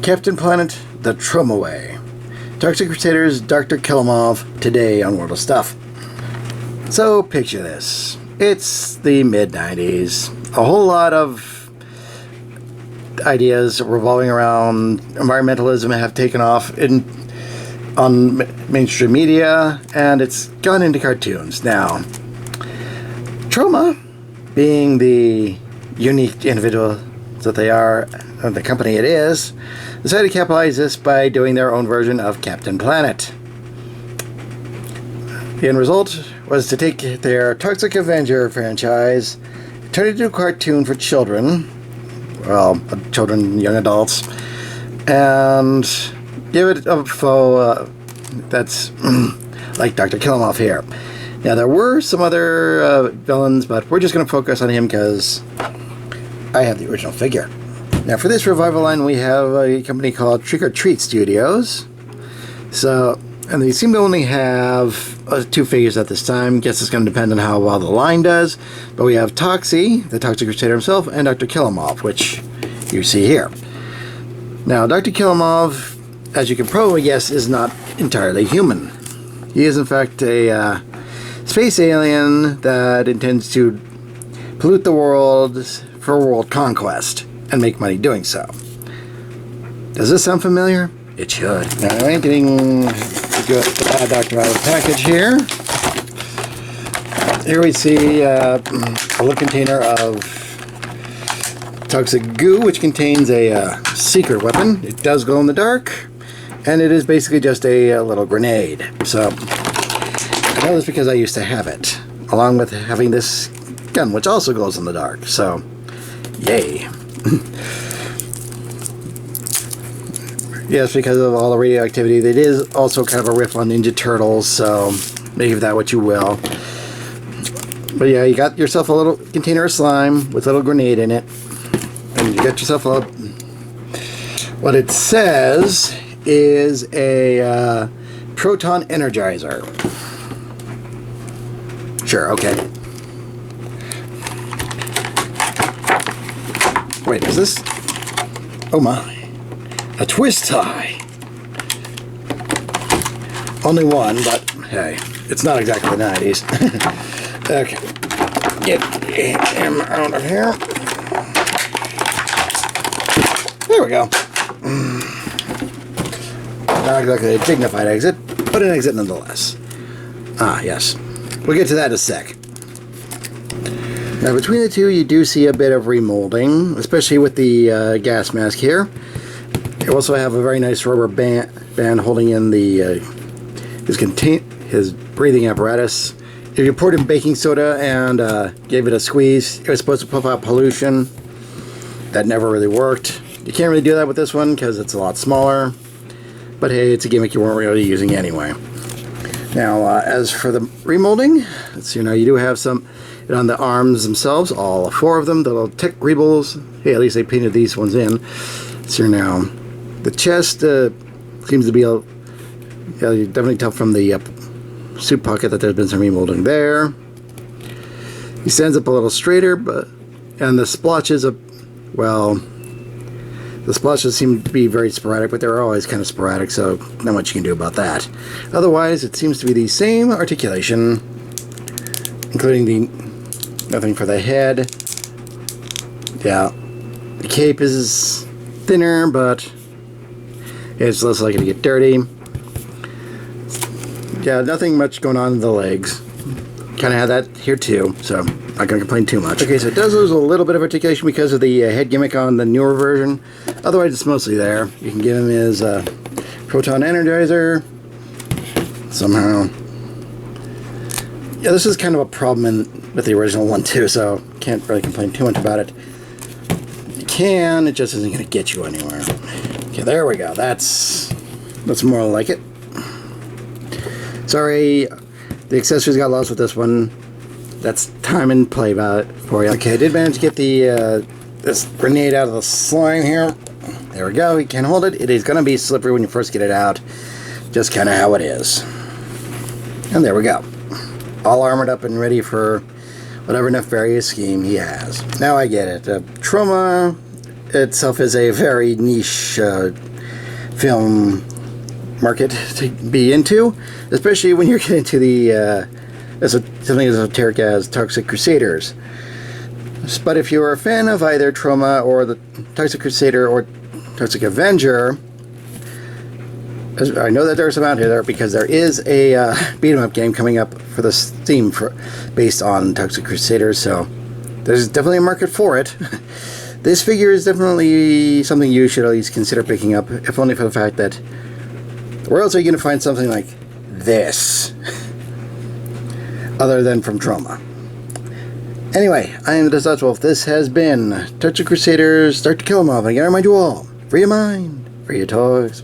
Captain Planet, The Trauma Way. Toxic Crusaders, Dr. Killimov, today on World of Stuff. So, picture this. It's the mid-90s. A whole lot of ideas revolving around environmentalism have taken off on mainstream media, and it's gone into cartoons. Now, Trauma, being the unique individual that they are, and the company it is, decided to capitalize this by doing their own version of Captain Planet. The end result was to take their Toxic Avenger franchise, turn it into a cartoon for children, well, children, young adults, and give it a foe that's like Dr. Killimov here. Now, there were some other villains, but we're just going to focus on him because I have the original figure. Now, for this revival line, we have a company called Trick or Treat Studios. So, and they seem to only have 2 figures at this time. Guess it's going to depend on how well the line does. But we have Toxie, the Toxic Crusader himself, and Dr. Killimov, which you see here. Now, Dr. Killimov, as you can probably guess, is not entirely human. He is, in fact, a space alien that intends to pollute the world for world conquest and make money doing so. Does this sound familiar? It should. Now, I'm getting the bad doctor out of the package here. Here we see a little container of toxic goo, which contains a secret weapon. It does glow in the dark, and it is basically just a little grenade. So, I know this because I used to have it, along with having this gun, which also glows in the dark. So, yay. Yes, because of all the radioactivity. It is also kind of a riff on Ninja Turtles, so make of that what you will. But yeah, you got yourself a little container of slime with a little grenade in it. And you got yourself a... What it says is a proton energizer. Sure, okay. Wait, is this... Oh my. A twist tie. Only one, but hey, it's not exactly the 90s. Okay. Get him out of here. There we go. Not exactly a dignified exit, but an exit nonetheless. Ah, yes. We'll get to that in a sec. Now, between the two, you do see a bit of remolding, especially with the gas mask here. You also have a very nice rubber band holding in the his breathing apparatus. If you poured in baking soda and gave it a squeeze, it was supposed to puff out pollution. That never really worked. You can't really do that with this one because it's a lot smaller. But hey, it's a gimmick you weren't really using anyway. Now, as for the remolding, let's see. Now you do have some on the arms themselves, all 4 of them. The little tech rebels. Hey, at least they painted these ones in. So now. The chest seems to be you definitely tell from the suit pocket that there's been some remolding there. He stands up a little straighter, and the splotches the splotches seem to be very sporadic, but they're always kind of sporadic, so not much you can do about that. Otherwise, it seems to be the same articulation, including nothing for the head. Yeah, the cape is thinner, but it's less likely to get dirty. Yeah, nothing much going on in the legs. Kind of have that here too, so I'm not going to complain too much. Okay, so it does lose a little bit of articulation because of the head gimmick on the newer version. Otherwise, it's mostly there. You can give him his proton energizer. Somehow. Yeah, this is kind of a problem with the original one too, so can't really complain too much about it. You can, it just isn't going to get you anywhere. Okay, there we go. That's more like it. Sorry, the accessories got lost with this one. That's time and play for you. Okay, I did manage to get the this grenade out of the slime here. There we go. You can hold it. It is going to be slippery when you first get it out. Just kind of how it is. And there we go. All armored up and ready for whatever nefarious scheme he has. Now I get it. Trauma itself is a very niche film market to be into, especially when you're getting into the something as esoteric as Toxic Crusaders. But if you're a fan of either Trauma or the Toxic Crusader or Toxic Avenger, I know that there's some out there because there is a beat 'em up game coming up for the Steam based on Toxic Crusaders, so there's definitely a market for it. This figure is definitely something you should at least consider picking up, if only for the fact that where else are you going to find something like this other than from Trauma? Anyway, I am the Deceptiwolf. This has been Toxic Crusaders Start to Killimov. And I gotta remind you all, free your mind, free your toys.